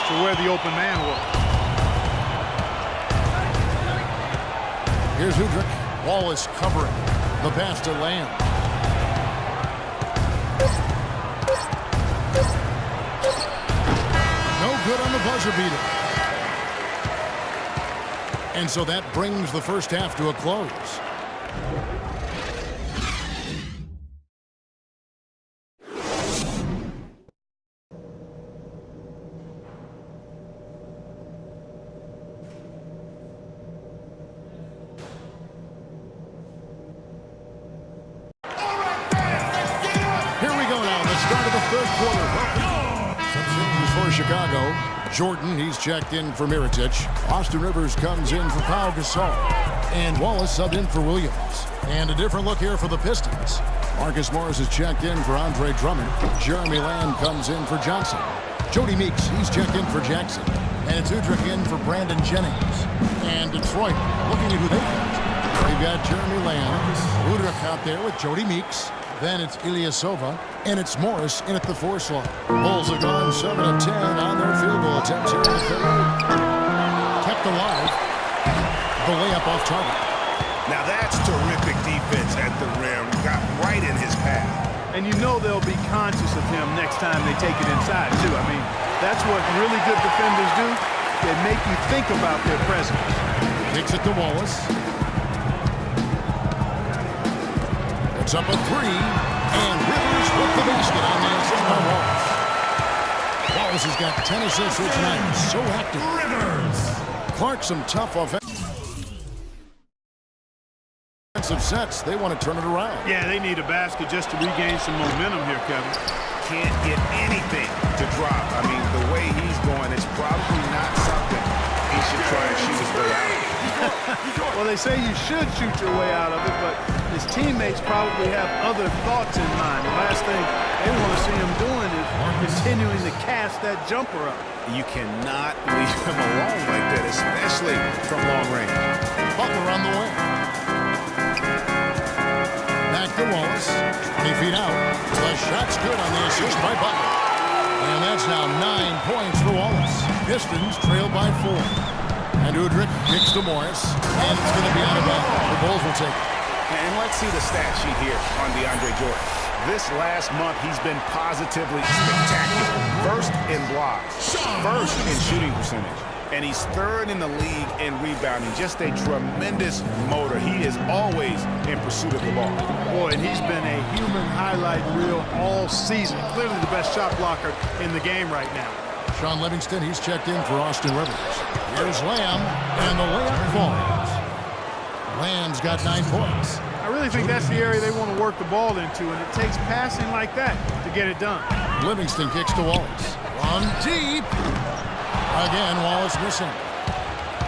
to where the open man was. Here's Udrih. Wallace covering. The pass to Lamb. No good on the buzzer beater. And so that brings the first half to a close. For Chicago, Jordan, he's checked in for Mirotic. Austin Rivers comes in for Pau Gasol. And Wallace subbed in for Williams. And a different look here for the Pistons. Marcus Morris is checked in for Andre Drummond. Jeremy Lamb comes in for Johnson. Jody Meeks, he's checked in for Jackson. And it's Udrih in for Brandon Jennings. And Detroit, looking at who they got. They've got Jeremy Lamb, Udrih out there with Jody Meeks. Then it's Ilyasova, and it's Morris in at the 4 slot. Bulls have gone 7 of 10 on their field goal attempts here in the third. Kept alive. The layup off target. Now that's terrific defense at the rim. Got right in his path. And you know they'll be conscious of him next time they take it inside, too. I mean, that's what really good defenders do. They make you think about their presence. Takes it to Wallace. It's up a 3, and Rivers with the basket on the assist by Wallace. Wallace has got 10 assists here tonight. So active. Rivers. Clark, some tough offensive sets. They want to turn it around. Yeah, they need a basket just to regain some momentum here, Kevin. Can't get anything to drop. I mean, the way he's going, it's probably not something he should try and shoot his way out of. Well, they say you should shoot your way out of it, but his teammates probably have other thoughts in mind. The last thing they want to see him doing is continuing to cast that jumper up. You cannot leave him alone like that, especially from long range. Butler on the way. Back to Wallace. 20 feet out. The shot's good on the assist by Butler. And that's now 9 points for Wallace. Pistons trail by 4. And Udrih kicks to Morris. And it's going to be out of bounds. The Bulls will take it. And let's see the stat sheet here on DeAndre Jordan. This last month, he's been positively spectacular. First in blocks, first in shooting percentage, and he's third in the league in rebounding. Just a tremendous motor. He is always in pursuit of the ball. Boy, and he's been a human highlight reel all season. Clearly the best shot blocker in the game right now. Sean Livingston, he's checked in for Austin Rivers. Here's Lamb, and the layup falls. Lamb's got 9 points. I really think that's the area they want to work the ball into, and it takes passing like that to get it done. Livingston kicks to Wallace. One deep. Again, Wallace missing.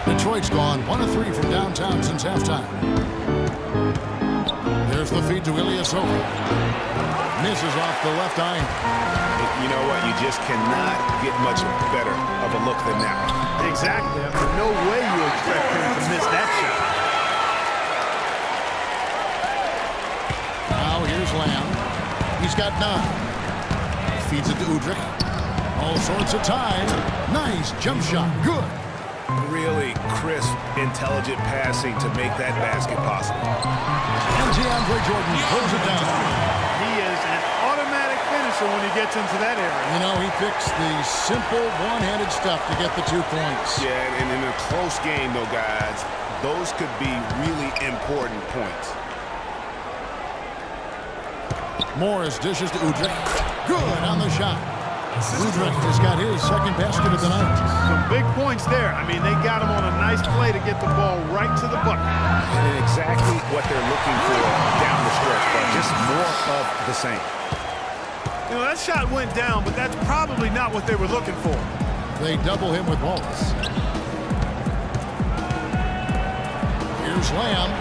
Detroit's gone 1 of 3 from downtown since halftime. There's the feed to Ilyasova. Misses off the left iron. You know what? You just cannot get much better of a look than that one. Exactly. I mean, no way you expect him to miss that shot. Now here's Lamb. He's got 9. Feeds it to Udrih. All sorts of time. Nice jump shot. Good. Really crisp, intelligent passing to make that basket possible. And DeAndre Jordan pulls it down. He is an automatic finisher when he gets into that area. You know, he picks the simple one-handed stuff to get the 2 points. Yeah, and in a close game, though, guys, those could be really important points. Morris dishes to Udrih. Good on the shot. Udrih has got his second basket of the night. Some big points there. I mean, they got him on a nice play to get the ball right to the bucket. And exactly what they're looking for down the stretch, but just more of the same. You know, that shot went down, but that's probably not what they were looking for. They double him with Wallace. Here's Lamb.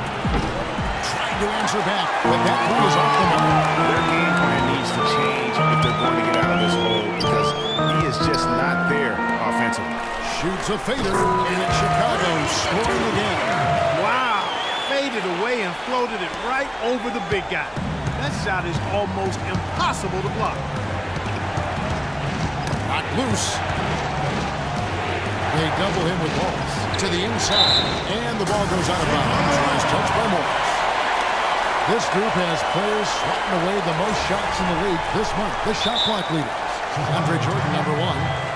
Trying to answer back, but that one is off the mark. Their game plan needs to change if they're going to get out of this hole, because he is just not there offensively. Shoots a fader, and it's Chicago scoring again. Wow. Faded away and floated it right over the big guy. That shot is almost impossible to block. Knocked loose. They double him with Wallace to the inside, and the ball goes out of bounds. Nice touch by Morris. This group has players swatting away the most shots in the league this month. The shot clock leaders. Andre Jordan, number 1.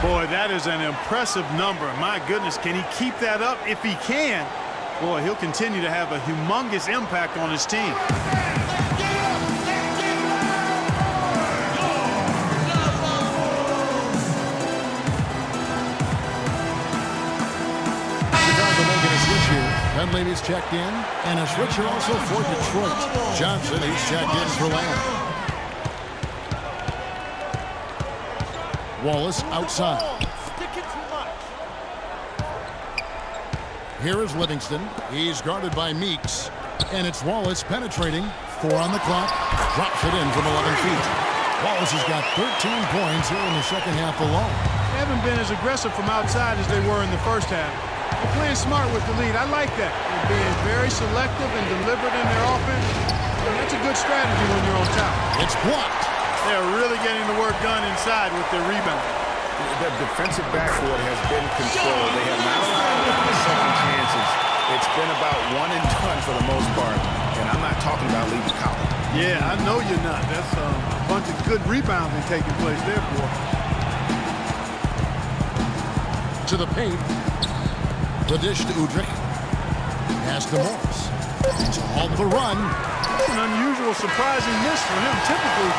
Boy, that is an impressive number. My goodness, can he keep that up? If he can, boy, he'll continue to have a humongous impact on his team. Chicago making a switch here. Dunleavy's checked in, and a switcher also for Detroit. Johnson, he's checked in for Lamb. Wallace outside. Here is Livingston. He's guarded by Meeks. And it's Wallace penetrating. 4 on the clock. Drops it in from 11 feet. Wallace has got 13 points here in the second half alone. They haven't been as aggressive from outside as they were in the first half. They're playing smart with the lead. I like that. They're being very selective and deliberate in their offense. And that's a good strategy when you're on top. It's blocked. They're really getting the work done inside with their rebound. The defensive backboard has been controlled. They have not allowed second chances. It's been about one and done for the most part. And I'm not talking about leaving Collins. Yeah, I know you're not. That's a bunch of good rebounding taking place there, boy. To the paint. The dish to Udrih. Pass to Morris. He's on the run. That's an unusual, surprising miss for him. Typically,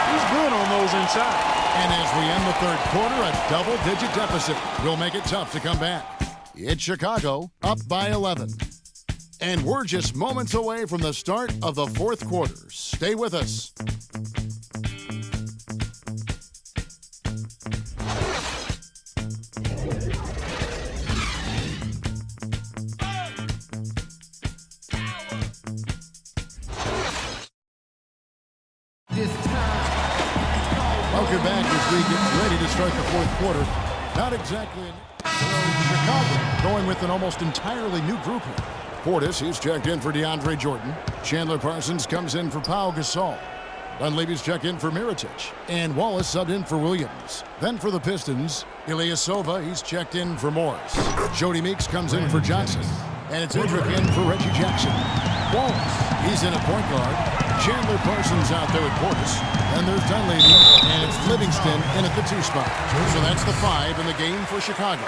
he's good on those inside. And as we end the third quarter, a double-digit deficit will make it tough to come back. It's Chicago, up by 11. And we're just moments away from the start of the fourth quarter. Stay with us. Welcome back as we get ready to start the fourth quarter. Not exactly Chicago going with an almost entirely new group here. Portis, he's checked in for DeAndre Jordan. Chandler Parsons comes in for Pau Gasol. Dunleavy's checked in for Mirotic. And Wallace subbed in for Williams. Then for the Pistons, Ilyasova, he's checked in for Morris. Jody Meeks comes in for Johnson. And it's Udrih in for Reggie Jackson. Wallace, he's in a point guard. Chandler Parsons out there with Portis. Then there's Dunleavy, and it's Livingston in at the 2 spot. So that's the 5 in the game for Chicago.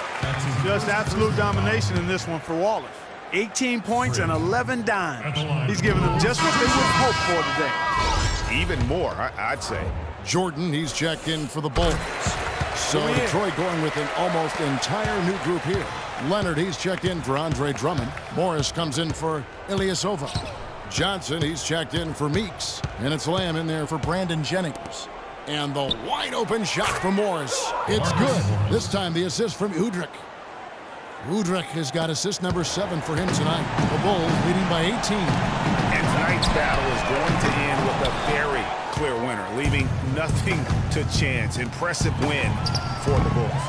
Just absolute domination in this one for Wallace. 18 points and 11 dimes. He's giving them just what they would hope for today. Even more, I'd say. Jordan, he's checked in for the Bulls. So Detroit going with an almost entire new group here. Leonard, he's checked in for Andre Drummond. Morris comes in for Ilyasova. Johnson, he's checked in for Meeks. And it's Lamb in there for Brandon Jennings. And the wide open shot from Morris. It's good. This time the assist from Udrih. Udrih has got assist number 7 for him tonight. The Bulls leading by 18. And tonight's battle is going to end with a very clear winner, leaving nothing to chance. Impressive win for the Bulls.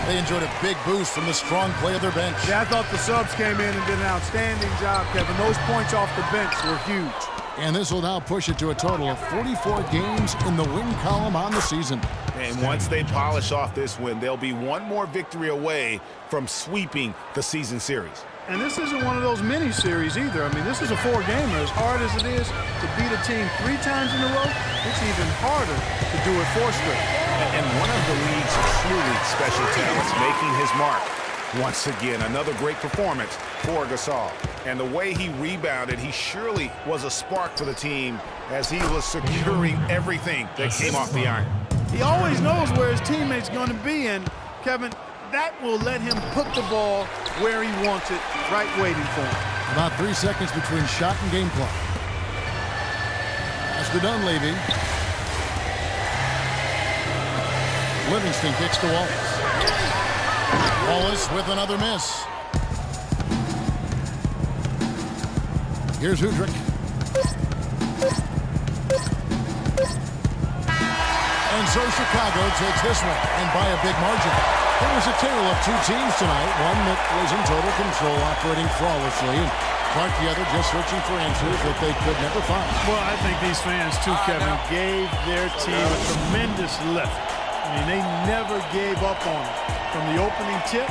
They enjoyed a big boost from the strong play of their bench. Yeah, I thought the subs came in and did an outstanding job, Kevin. Those points off the bench were huge. And this will now push it to a total of 44 games in the win column on the season. And once they polish off this win, they'll be one more victory away from sweeping the season series. And this isn't one of those mini-series either. I mean, this is a 4-gamer. As hard as it is to beat a team 3 times in a row, it's even harder to do it 4 straight. And one of the league's truly special talents making his mark. Once again, another great performance for Gasol. And the way he rebounded, he surely was a spark for the team as he was securing everything that came off the iron. He always knows where his teammate's going to be, and, Kevin, that will let him put the ball where he wants it, right waiting for him. About 3 seconds between shot and game clock. Pass to Dunleavy. Livingston kicks to Wallace. Wallace with another miss. Here's Udrih. And so Chicago takes this one, and by a big margin. There was a tale of 2 teams tonight, one that was in total control, operating flawlessly, and Clark the other just searching for answers that they could never find. Well, I think these fans, too, Kevin, gave their team a tremendous lift. I mean, they never gave up on it. From the opening tip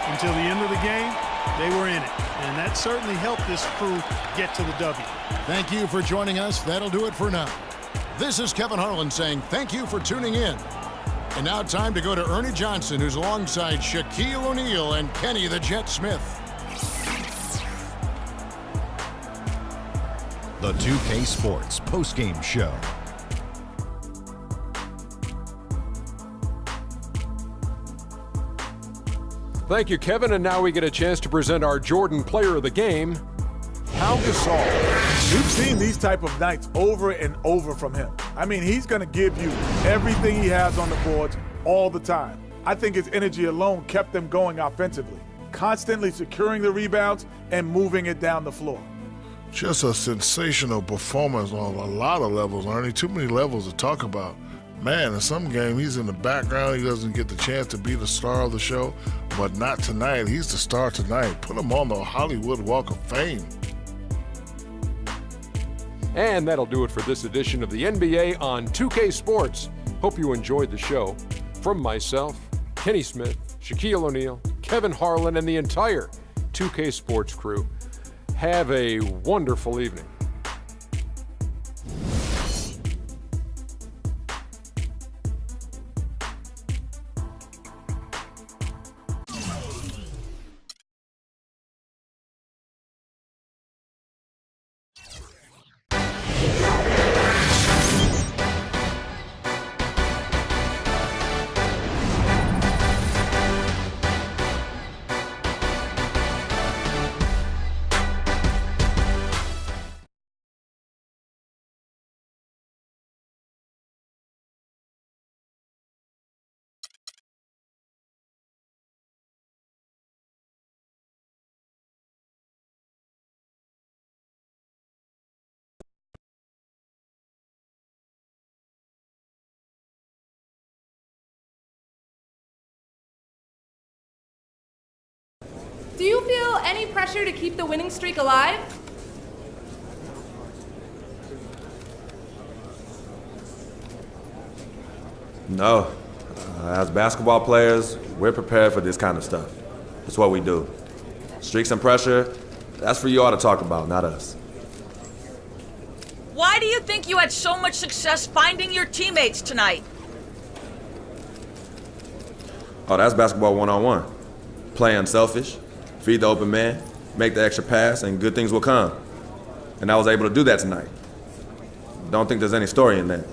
until the end of the game, they were in it. And that certainly helped this crew get to the W. Thank you for joining us. That'll do it for now. This is Kevin Harlan saying thank you for tuning in. And now time to go to Ernie Johnson, who's alongside Shaquille O'Neal and Kenny the Jet Smith. The 2K Sports postgame show. Thank you, Kevin. And now we get a chance to present our Jordan Player of the Game, Pau Gasol. We've seen these type of nights over and over from him. I mean, he's going to give you everything he has on the boards all the time. I think his energy alone kept them going offensively, constantly securing the rebounds and moving it down the floor. Just a sensational performance on a lot of levels, Ernie. Too many levels to talk about. Man, in some game, he's in the background. He doesn't get the chance to be the star of the show, but not tonight. He's the star tonight. Put him on the Hollywood Walk of Fame. And that'll do it for this edition of the NBA on 2K Sports. Hope you enjoyed the show. From myself, Kenny Smith, Shaquille O'Neal, Kevin Harlan, and the entire 2K Sports crew, have a wonderful evening. Do you feel any pressure to keep the winning streak alive? No. As basketball players, we're prepared for this kind of stuff. It's what we do. Streaks and pressure, that's for you all to talk about, not us. Why do you think you had so much success finding your teammates tonight? Oh, that's basketball one-on-one. Play unselfish, feed the open man, make the extra pass, and good things will come. And I was able to do that tonight. Don't think there's any story in that.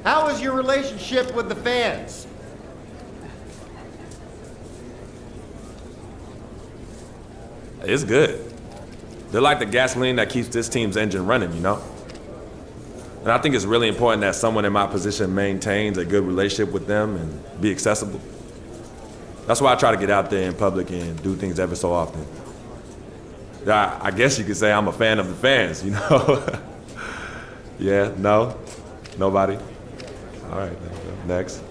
How is your relationship with the fans? It's good. They're like the gasoline that keeps this team's engine running, you know? And I think it's really important that someone in my position maintains a good relationship with them and be accessible. That's why I try to get out there in public and do things ever so often. I guess you could say I'm a fan of the fans, you know? Yeah, no? Nobody? All right, next.